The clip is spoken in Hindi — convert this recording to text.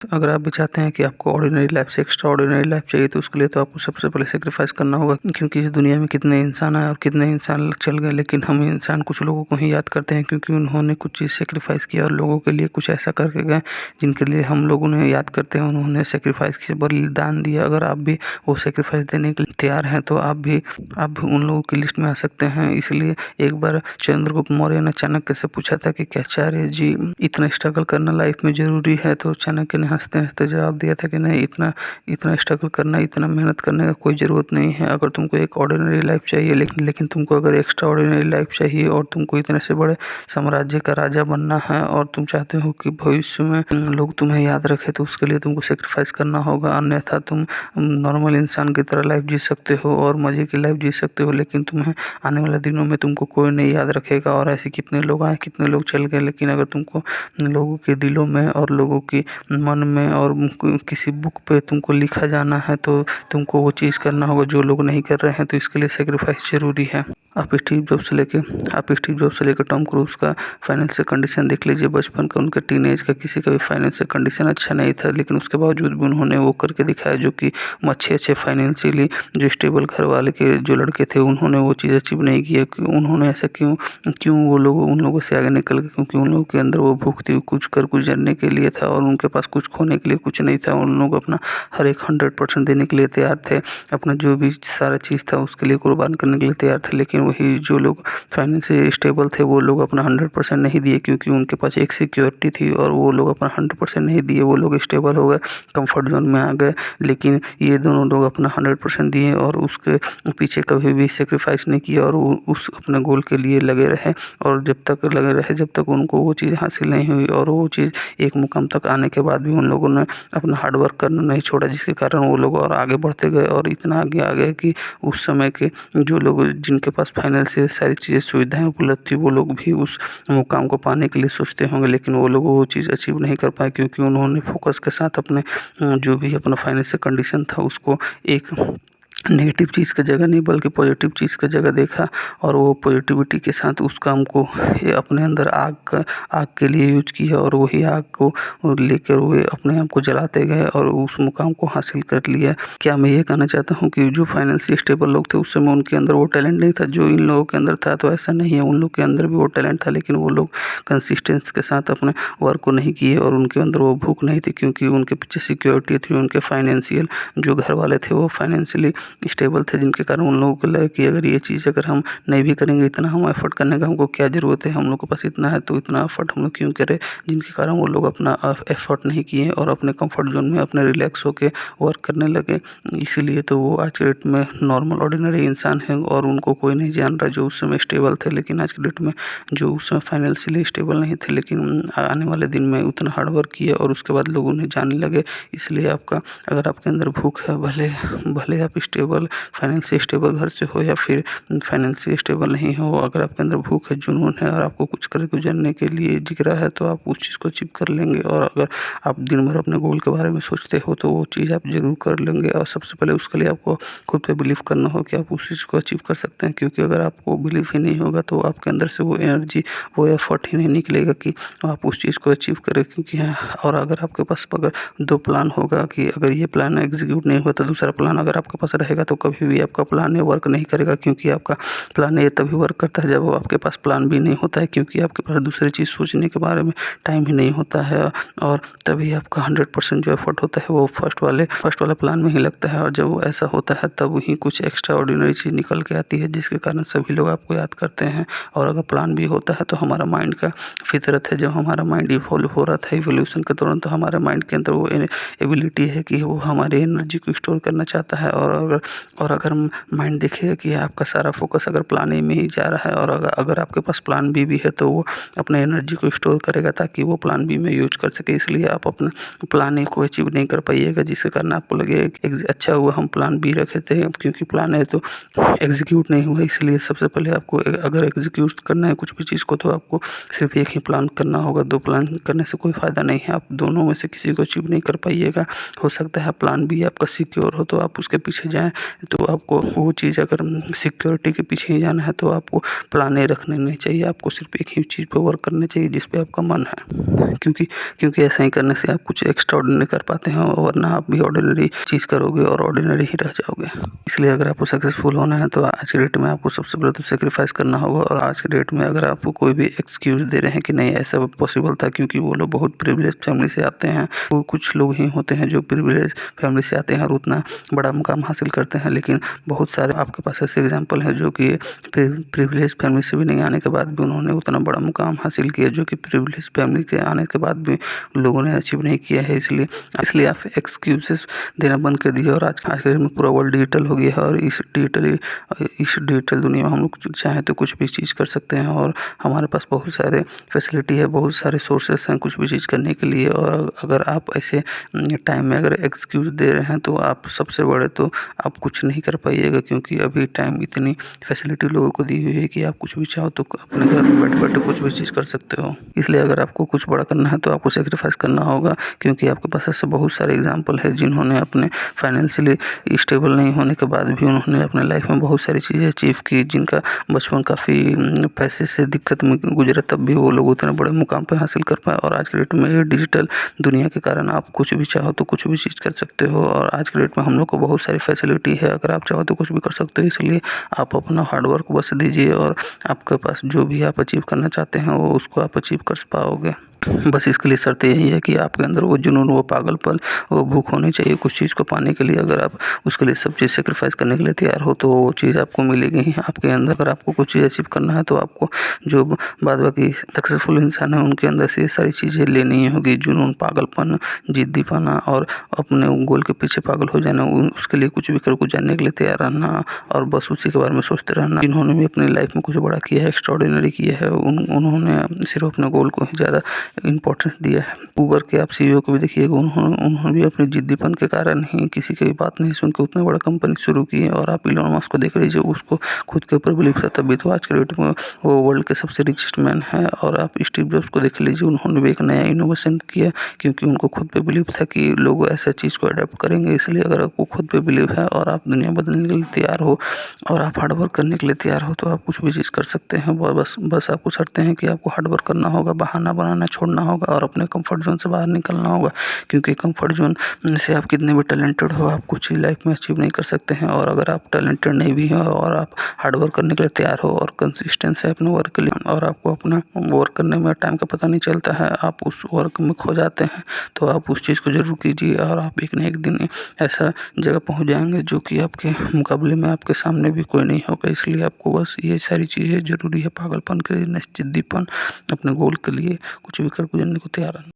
अगर आप भी चाहते हैं कि आपको ऑर्डिनरी लाइफ से एक्स्ट्रा ऑर्डिनरी लाइफ चाहिए तो उसके लिए तो आपको सबसे पहले सेक्रीफाइस करना होगा, क्योंकि इस दुनिया में कितने इंसान आए और कितने इंसान चल गए, लेकिन हम इंसान कुछ लोगों को ही याद करते हैं क्योंकि उन्होंने कुछ चीज़ सेक्रीफाइस किया और लोगों के लिए कुछ ऐसा करके गए जिनके लिए हम लोग उन्हें याद करते हैं। उन्होंने सेक्रीफाइस किया, बलिदान दिया। अगर आप भी वो सेक्रीफाइस देने के लिए तैयार हैं तो आप भी उन लोगों की लिस्ट में आ सकते हैं। इसलिए एक बार चंद्रगुप्त मौर्य ने चाणक्य से पूछा था कि क्या आचार्य जी इतना स्ट्रगल करना लाइफ में ज़रूरी है? तो चाणक्य ने हंसते हंसते जवाब दिया था कि नहीं, इतना स्ट्रगल करना, इतना मेहनत करने का कोई ज़रूरत नहीं है। अगर तुमको एक ऑर्डिनरी लाइफ चाहिए, लेकिन तुमको अगर एक्स्ट्रा ऑर्डिनरी लाइफ चाहिए और तुमको इतने से बड़े साम्राज्य का राजा बनना है और तुम चाहते हो कि भविष्य में लोग तुम्हें याद रखें, तो उसके लिए तुमको सेक्रीफाइस करना होगा। अन्यथा तुम नॉर्मल इंसान की तरह लाइफ जी सकते हो और मज़े की लाइफ जी सकते हो, लेकिन तुम्हें आने वाले दिनों में तुमको कोई नहीं याद रखेगा। और ऐसे कितने लोग आए, कितने लोग चल गए, लेकिन अगर तुमको लोगों के दिलों में और लोगों की मन में और किसी बुक पे तुमको लिखा जाना है तो तुमको वो चीज़ करना होगा जो लोग नहीं कर रहे हैं। तो इसके लिए सेक्रीफाइस ज़रूरी है। आप स्टीव जॉब्स से लेकर टॉम क्रूज का फाइनेंशियल कंडीशन देख लीजिए। बचपन का, उनका टीनेज का, किसी का भी फाइनेंशियल कंडीशन अच्छा नहीं था, लेकिन उसके बावजूद भी उन्होंने वो करके दिखाया जो कि अच्छे फाइनेंशियली जो स्टेबल घर वाले के जो लड़के थे उन्होंने वो चीज़ अचीव नहीं किया। उन्होंने ऐसा क्यों वो लोग उन लोगों से आगे निकल गए? क्योंकि उन लोगों के अंदर वो भूख थी, कुछ कर गुजरने के लिए था और उनके पास कुछ खोने के लिए कुछ नहीं था। उन लोग अपना हर एक 100% देने के लिए तैयार थे, अपना जो भी सारा चीज़ था उसके लिए कुर्बान करने के लिए तैयार थे। लेकिन वही जो लोग फाइनेंशियली स्टेबल थे वो लोग अपना 100% नहीं दिए, क्योंकि उनके पास एक सिक्योरिटी थी और वो लोग अपना 100% नहीं दिए। वो लोग स्टेबल हो गए, कंफर्ट जोन में आ गए, लेकिन ये दोनों लोग अपना 100% दिए और उसके पीछे कभी भी सेक्रीफाइस नहीं किया और उस अपने गोल के लिए लगे रहे। और जब तक लगे रहे, जब तक उनको वो चीज़ हासिल नहीं हुई और वो चीज़ एक मुकाम तक आने के बाद भी उन लोगों ने अपना हार्ड वर्क करना नहीं छोड़ा, जिसके कारण वो लोग और आगे बढ़ते गए और इतना आगे आ गए कि उस समय के जो लोग जिनके पास फाइनेंशियल सारी चीज़ें सुविधाएं उपलब्ध थी वो लोग भी उस मुकाम को पाने के लिए सोचते होंगे, लेकिन वो लोग वो चीज़ अचीव नहीं कर पाए क्योंकि उन्होंने फोकस के साथ अपने जो भी अपना फाइनेंशियल कंडीशन था उसको एक नेगेटिव चीज़ की जगह नहीं बल्कि पॉजिटिव चीज़ की जगह देखा और वो पॉजिटिविटी के साथ उस काम को अपने अंदर आग के लिए यूज किया और वही आग को लेकर वे अपने आप को जलाते गए और उस मुकाम को हासिल कर लिया। क्या मैं ये कहना चाहता हूँ कि जो फाइनेंशियली स्टेबल लोग थे उस समय उनके अंदर वो टैलेंट नहीं था जो इन लोगों के अंदर था? तो ऐसा नहीं है, उन लोग के अंदर भी वो टैलेंट था, लेकिन वो लोग कंसिस्टेंस के साथ अपने वर्क को नहीं किए और उनके अंदर वो भूख नहीं थी, क्योंकि उनके पीछे सिक्योरिटी थी। उनके फाइनेंशियल जो घर वाले थे वो फाइनेंशियली स्टेबल थे, जिनके कारण उन लोगों को लगा कि अगर ये चीज़ अगर हम नहीं भी करेंगे, इतना हम एफर्ट करने का हमको क्या ज़रूरत है, हम लोग के पास इतना है तो इतना एफर्ट हम लोग क्यों करें? जिनके कारण वो लोग अपना एफर्ट नहीं किए और अपने कंफर्ट जोन में अपने रिलैक्स होकर वर्क करने लगे। इसीलिए तो वो आज के डेट में नॉर्मल ऑर्डिनरी इंसान है और उनको कोई नहीं जान रहा जो उस समय स्टेबल थे, लेकिन आज के डेट में जो उस समय फाइनेंशियली स्टेबल नहीं थे लेकिन आने वाले दिन में उतना हार्ड वर्क किया और उसके बाद लोग उन्हें जानने लगे। इसलिए अगर आपके अंदर भूख है, भले आप स्टेबल फाइनेंशियली स्टेबल घर से हो या फिर फाइनेंशियली स्टेबल नहीं हो, अगर आपके अंदर भूख है, जुनून है और आपको कुछ कर गुजरने के लिए जिग रहा है तो आप उस चीज़ को अचीव कर लेंगे। और अगर आप दिन भर अपने गोल के बारे में सोचते हो तो वो चीज़ आप ज़रूर कर लेंगे। और सबसे पहले उसके लिए आपको खुद पे बिलीव करना हो कि आप उस चीज़ को अचीव कर सकते हैं, क्योंकि अगर आपको बिलीव ही नहीं होगा तो आपके अंदर से वो एनर्जी, वो एफर्ट ही नहीं निकलेगा कि आप उस चीज़ को अचीव करें। क्योंकि और अगर आपके पास अगर दो प्लान होगा कि अगर ये प्लान एग्जीक्यूट नहीं हुआ तो दूसरा प्लान अगर आपके पास रहेगा तो कभी भी आपका प्लान ए वर्क नहीं करेगा, क्योंकि आपका प्लान ए तभी वर्क करता है जब आपके पास प्लान बी नहीं होता है, क्योंकि आपके पास दूसरी चीज़ सोचने के बारे में टाइम ही नहीं होता है। और तभी आपका 100% जो एफर्ट होता है वो फर्स्ट वाले प्लान में ही लगता है। और जब ऐसा होता है तब ही कुछ एक्स्ट्रा ऑर्डिनरी चीज़ निकल के आती है, जिसके कारण सभी लोग आपको याद करते हैं। और अगर प्लान भी होता है तो हमारा माइंड का फितरत है, जब हमारा माइंड इवॉल्व हो रहा था इवोल्यूशन के दौरान, तो हमारे माइंड के अंदर वो एबिलिटी है कि वो हमारे एनर्जी को स्टोर करना चाहता है। और अगर माइंड देखेगा कि आपका सारा फोकस अगर प्लान ए में ही जा रहा है और अगर आपके पास प्लान बी भी है तो वो अपने एनर्जी को स्टोर करेगा ताकि वो प्लान बी में यूज कर सके। इसलिए आप अपना प्लान ए को अचीव नहीं कर पाइएगा, जिसके कारण आपको लगेगा कि अच्छा हुआ हम प्लान बी रखे थे, क्योंकि प्लान ए तो एग्जीक्यूट नहीं हुआ। इसलिए सबसे पहले आपको अगर एग्जीक्यूट करना है कुछ भी चीज़ को तो आपको सिर्फ एक ही प्लान करना होगा। दो प्लान करने से कोई फ़ायदा नहीं है, आप दोनों में से किसी को अचीव नहीं कर पाइएगा। हो सकता है प्लान बी आपका सिक्योर हो तो आप उसके पीछे जाएं, है तो आपको वो चीज़ अगर सिक्योरिटी के पीछे ही जाना है तो आपको प्लान ए रखने नहीं चाहिए। आपको सिर्फ एक ही चीज़ पे वर्क करना चाहिए जिस पे आपका मन है, क्योंकि ऐसा ही करने से आप कुछ एक्स्ट्रा ऑर्डिनरी कर पाते हैं, वरना आप भी ऑर्डिनरी चीज़ करोगे और ऑर्डिनरी ही रह जाओगे। इसलिए अगर आपको सक्सेसफुल होना है तो आज के डेट में आपको सबसे पहले तो सेक्रीफाइस करना होगा। और आज के डेट में अगर आपको कोई भी एक्सक्यूज़ दे रहे हैं कि नहीं ऐसा पॉसिबल था क्योंकि वो लोग बहुत प्रिविलेज फैमिली से आते हैं, वो कुछ लोग ही होते हैं जो प्रिविलेज फैमिली से आते हैं और उतना बड़ा मुकाम हासिल करते हैं, लेकिन बहुत सारे आपके पास ऐसे एग्जाम्पल हैं जो कि प्रिविलेज फैमिली से भी नहीं आने के बाद भी उन्होंने उतना बड़ा मुकाम हासिल किया जो कि प्रिविलेज फैमिली के आने के बाद भी लोगों ने अचीव नहीं किया है। इसलिए आप एक्सक्यूजेस देना बंद कर दीजिए। और आज के में पूरा वर्ल्ड डिजिटल हो गया है और इस डिजिटल दुनिया में हम लोग चाहें तो कुछ भी चीज़ कर सकते हैं और हमारे पास बहुत सारे फैसिलिटी है, बहुत सारे सोर्सेस हैं कुछ भी चीज़ करने के लिए। और अगर आप ऐसे टाइम में अगर एक्सक्यूज़ दे रहे हैं तो आप सबसे बड़े तो आप कुछ नहीं कर पाइएगा, क्योंकि अभी टाइम इतनी फैसिलिटी लोगों को दी हुई है कि आप कुछ भी चाहो तो अपने घर में बैठे बैठे कुछ भी चीज़ कर सकते हो। इसलिए अगर आपको कुछ बड़ा करना है तो आपको सेक्रीफाइस करना होगा, क्योंकि आपके पास ऐसे बहुत सारे एग्जाम्पल है जिन्होंने अपने फाइनेंशियली स्टेबल नहीं होने के बाद भी उन्होंने अपने लाइफ में बहुत सारी चीज़ें अचीव की, जिनका बचपन काफ़ी पैसे से दिक्कत में गुजरा तब भी वो लोग उतने बड़े मुकाम पर हासिल कर पाए। और आज के डेट में ये डिजिटल दुनिया के कारण आप कुछ भी चाहो तो कुछ भी चीज़ कर सकते हो। और आज के डेट में हम लोग को बहुत सारी फैसिलिटी है, अगर आप चाहो तो कुछ भी कर सकते हो। इसलिए आप अपना हार्डवर्क बस दीजिए और आपके पास जो भी आप अचीव करना चाहते हैं वो उसको आप अचीव कर पाओगे। बस इसके लिए शर्त यही है कि आपके अंदर वो जुनून, वो पागलपन, वो भूख होनी चाहिए कुछ चीज़ को पाने के लिए। अगर आप उसके लिए सब चीज़ सेक्रीफाइस करने के लिए तैयार हो तो वो चीज़ आपको मिलेगी ही आपके अंदर। अगर आपको कुछ चीज़ अचीव करना है तो आपको जो बाद बाकी सक्सेसफुल इंसान है उनके अंदर से ये सारी चीज़ें लेनी ही होगी। जुनून, पागलपन, जिद्दीपना और अपने गोल के पीछे पागल हो जाना, उसके लिए कुछ भी कर कुछ जानने के लिए तैयार रहना और बस उसी के बारे में सोचते रहना। जिन्होंने भी अपनी लाइफ में कुछ बड़ा किया है, एक्स्ट्राऑर्डिनरी किया है, उन्होंने सिर्फ अपने गोल को ही ज़्यादा इम्पोर्टेंस दिया है। उबर के आप सीईओ को भी देखिएगा, उन्होंने भी अपने जिद्दीपन के कारण ही किसी की भी बात नहीं सुन के उतने बड़ा कंपनी शुरू की है। और आप इलॉन मस्क को देख लीजिए, उसको खुद के ऊपर बिलीव था तभी तो आज के डेट में वो वर्ल्ड के सबसे रिचेस्ट मैन है। और आप स्टीव जॉब्स को देख लीजिए, उन्होंने भी एक नया इनोवेशन किया क्योंकि उनको खुद पे बिलीव था कि लोग ऐसा चीज़ को अडेप्ट करेंगे। इसलिए अगर आपको खुद पे बिलीव है और आप दुनिया बदलने के लिए तैयार हो और आप हार्डवर्क करने के लिए तैयार हो तो आप कुछ भी चीज़ कर सकते हैं। बस आपको शर्तें हैं कि आपको हार्डवर्क करना होगा, बहाना बनाना छोड़ना होगा और अपने कंफर्ट जोन से बाहर निकलना होगा। क्योंकि कंफर्ट जोन से आप कितने भी टैलेंटेड हो, आप कुछ ही लाइफ में अचीव नहीं कर सकते हैं। और अगर आप टैलेंटेड नहीं भी हो और आप हार्ड वर्क करने के लिए तैयार हो और कंसिस्टेंस है अपने वर्क के लिए और आपको अपना वर्क करने में टाइम का पता नहीं चलता है, आप उस वर्क में खो जाते हैं, तो आप उस चीज़ को ज़रूर कीजिए और आप एक न एक दिन ऐसा जगह पहुंच जाएंगे जो कि आपके मुकाबले में आपके सामने भी कोई नहीं होगा। इसलिए आपको बस ये सारी चीज़ें ज़रूरी है, पागलपन के लिए, जिद्दीपन, अपने गोल के लिए कुछ भी कर गुजरने को तैयार रहना।